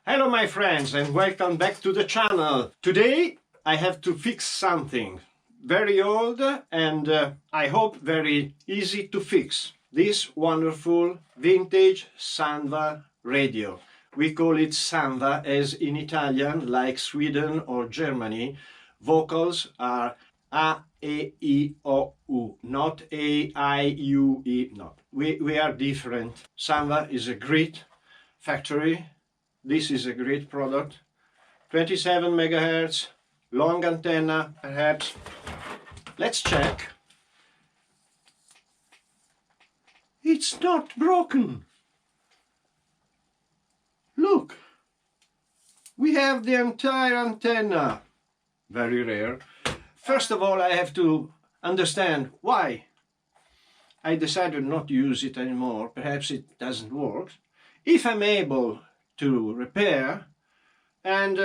Hello my friends and welcome back to the channel. Today I have to fix something very old and I hope very easy to fix. This wonderful vintage Sanwa radio. We call it Sanwa as in Italian, like Sweden or Germany. Vocals are A, E, I, O, U, not A, I, U, E, no. We are different. Sanwa is a great factory. This is a great product. 27 megahertz, long antenna, perhaps. Let's check. It's not broken. Look, we have the entire antenna. Very rare. First of all, I have to understand why I decided not to use it anymore. Perhaps it doesn't work. If I'm able to repair, and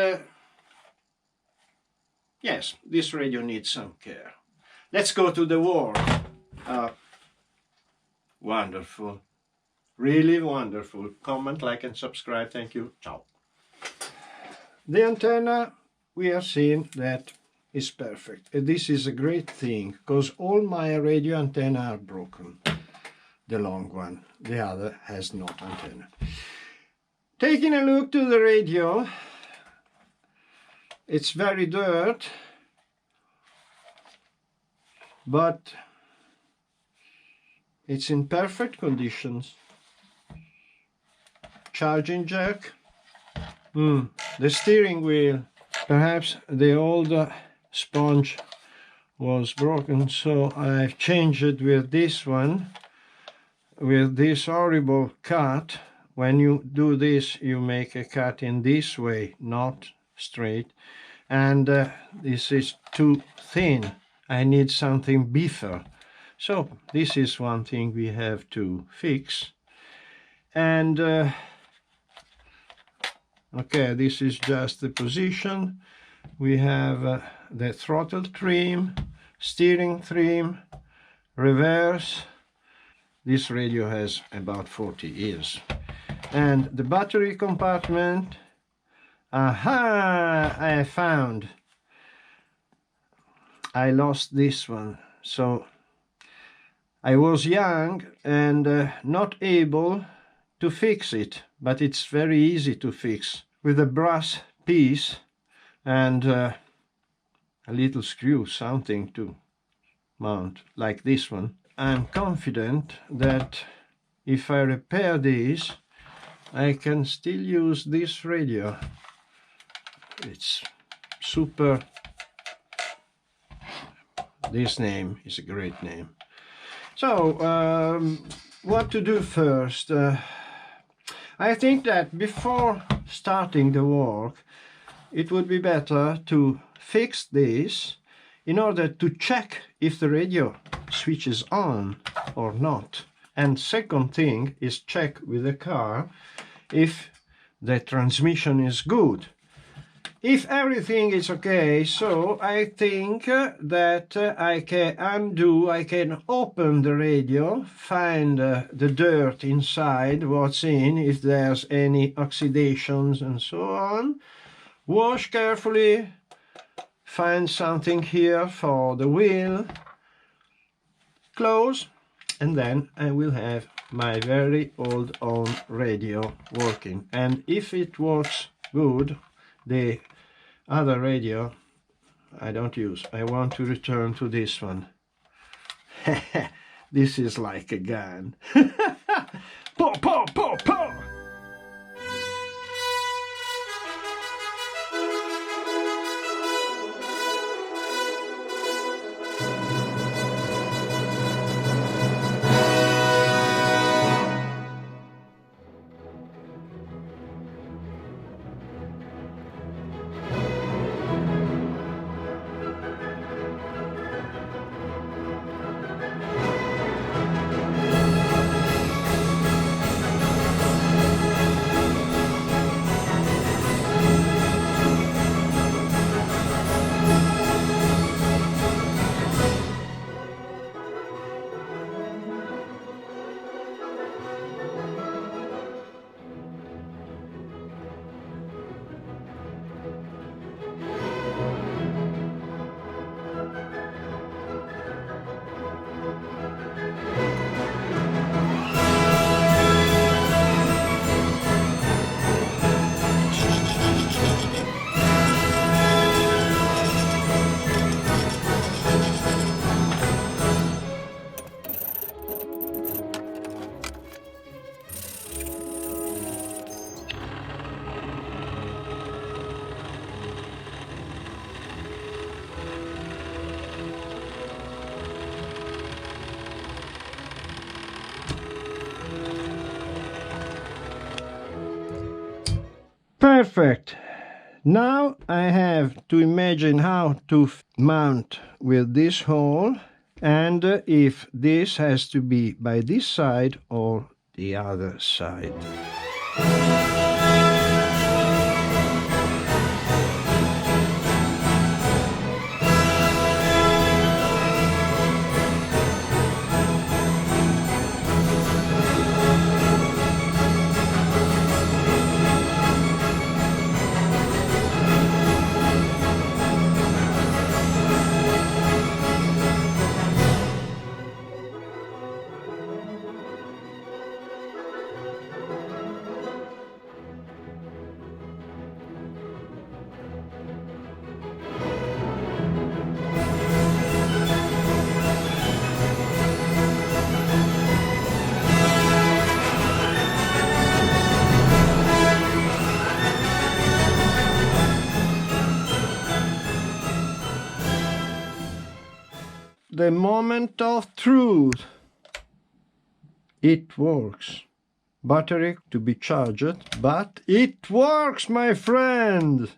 yes, this radio needs some care. Let's go to the work. Wonderful, really wonderful. Comment, like and subscribe. Thank you. Ciao. The antenna, we have seen that is perfect. And this is a great thing because all my radio antenna are broken. The long one, the other has no antenna. Taking a look to the radio, it's very dirt, but it's in perfect conditions. Charging jack, the steering wheel, perhaps the old sponge was broken, so I've changed it with this one, with this horrible cut. When you do this, you make a cut in this way, not straight. And this is too thin. I need something beefier. So this is one thing we have to fix. And okay, this is just the position. We have the throttle trim, steering trim, reverse. This radio has about 40 years. And the battery compartment, aha, I found. I lost this one, so I was young and not able to fix it, but it's very easy to fix with a brass piece and a little screw, something to mount like this one. I'm confident that if I repair this, I can still use this radio. It's super. This name is a great name. So, what to do first? I think that before starting the work, it would be better to fix this in order to check if the radio switches on or not. And second thing is check with the car if the transmission is good. If everything is okay, so I think that I can open the radio, find the dirt inside, what's in, if there's any oxidations and so on, wash carefully, find something here for the wheel, close, and then I will have my very old own radio working. And if it works good, the other radio I don't use. I want to return to this one. This is like a gun. Po, po, po, po! Perfect. Now I have to imagine how to mount with this hole, and if this has to be by this side or the other side. The moment of truth. It works. Battery to be charged, but it works, my friend!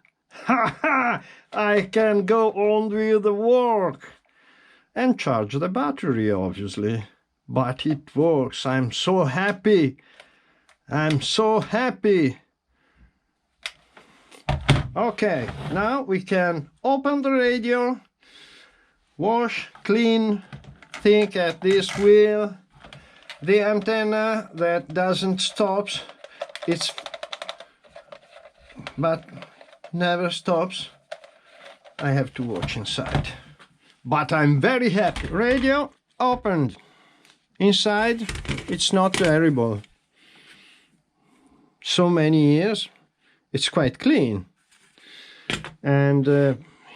Ha ha! I can go on with the work and charge the battery, obviously. But it works. I'm so happy. I'm so happy. Okay, now we can open the radio, wash, clean, think at this wheel. The antenna that doesn't stop, but never stops. I have to watch inside. But I'm very happy. Radio opened. Inside, it's not terrible. So many years, it's quite clean. And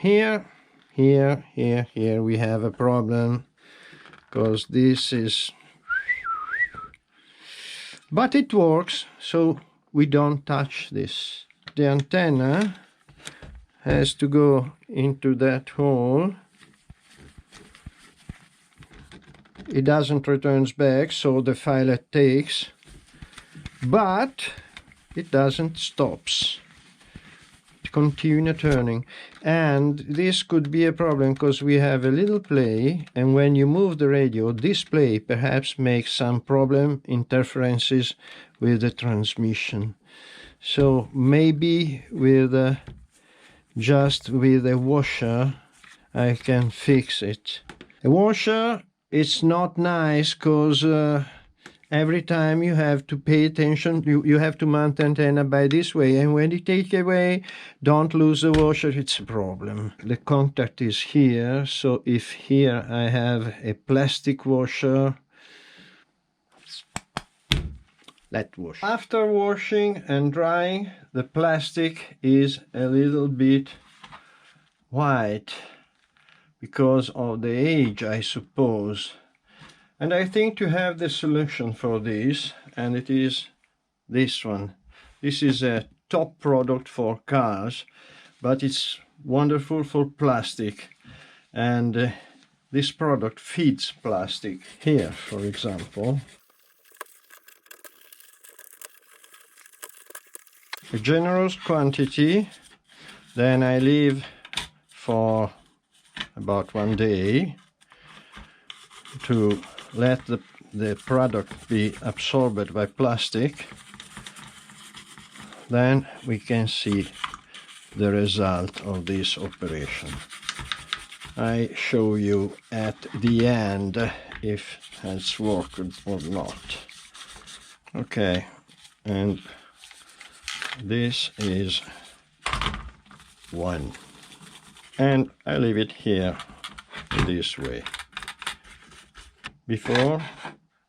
here we have a problem, because this is... But it works, so we don't touch this. The antenna has to go into that hole. It doesn't return back, so the filet takes, but it doesn't stop. Continue turning, and this could be a problem because we have a little play, and when you move the radio, this play perhaps makes some problem, interferences with the transmission. So maybe with just with a washer I can fix it. A washer, it's not nice because every time you have to pay attention, you have to mount the antenna by this way, and when you take away, don't lose the washer, it's a problem. The contact is here, so if here I have a plastic washer, let wash. After washing and drying, the plastic is a little bit white because of the age, I suppose. And I think to have the solution for this, and it is this one. This is a top product for cars, but it's wonderful for plastic. And this product feeds plastic. Here, for example, a generous quantity. Then I leave for about 1 day to let the product be absorbed by plastic. Then we can see the result of this operation. I show you at the end if it's worked or not. Okay, and this is one. And I leave it here this way. Before,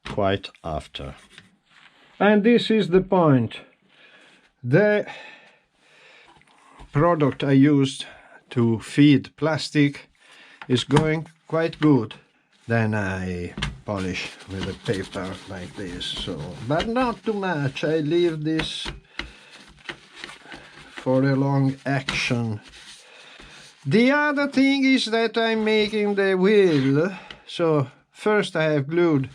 quite after. And this is the point. The product I used to feed plastic is going quite good. Then I polish with a paper like this, so, but not too much. I leave this for a long action. The other thing is that I'm making the wheel. So first I have glued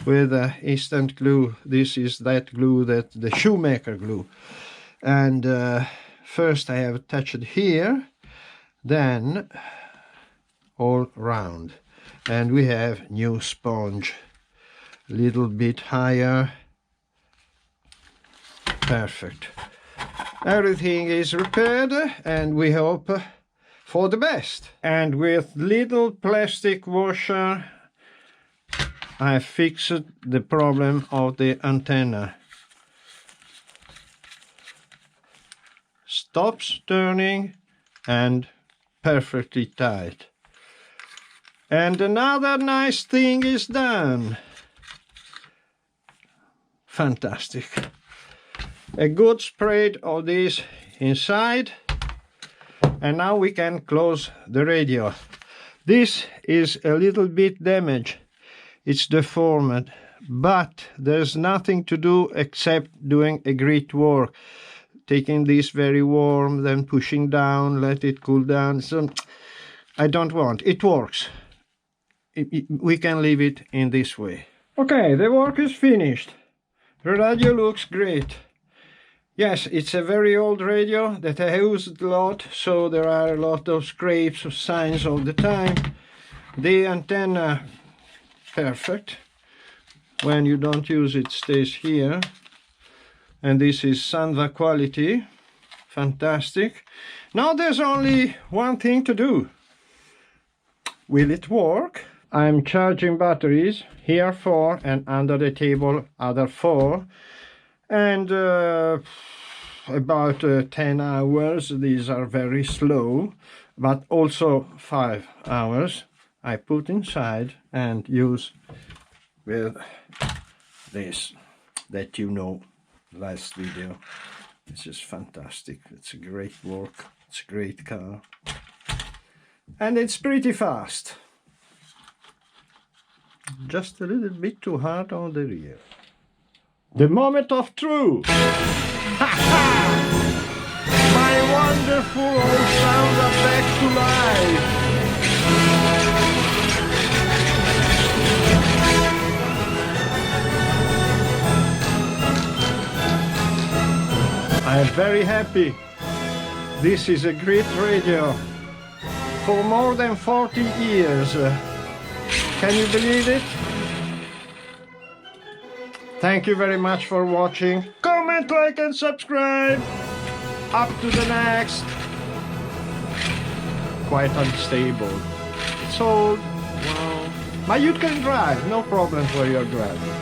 with instant glue. This is that glue, that the shoemaker glue. And first I have attached here, then all round, and we have new sponge, little bit higher. Perfect. Everything is repaired, and we hope for the best. And with little plastic washer I fixed the problem of the antenna. Stops turning and perfectly tight. And another nice thing is done. Fantastic. A good spray of this inside, and now we can close the radio. This is a little bit damaged. It's deformed, but there's nothing to do except doing a great work. Taking this very warm, then pushing down, let it cool down. So I don't want. It works. We can leave it in this way. Okay, the work is finished. The radio looks great. Yes, it's a very old radio that I used a lot, so there are a lot of scrapes of signs all the time. The antenna, perfect. When you don't use it, stays here. And this is Sanwa quality. Fantastic. Now there's only one thing to do. Will it work? I'm charging batteries, here 4 and under the table other 4. And about 10 hours. These are very slow, but also 5 hours I put inside and use with this that you know last video. This is fantastic. It's a great work. It's a great car, and it's pretty fast. Just a little bit too hard on the rear. The moment of truth! Ha ha! My wonderful old sounds are back to life! I am very happy. This is a great radio. For more than 40 years. Can you believe it? Thank you very much for watching. Comment, like and subscribe. Up to the next. Quite unstable. It's old. Wow. But you can drive. No problem for your driving.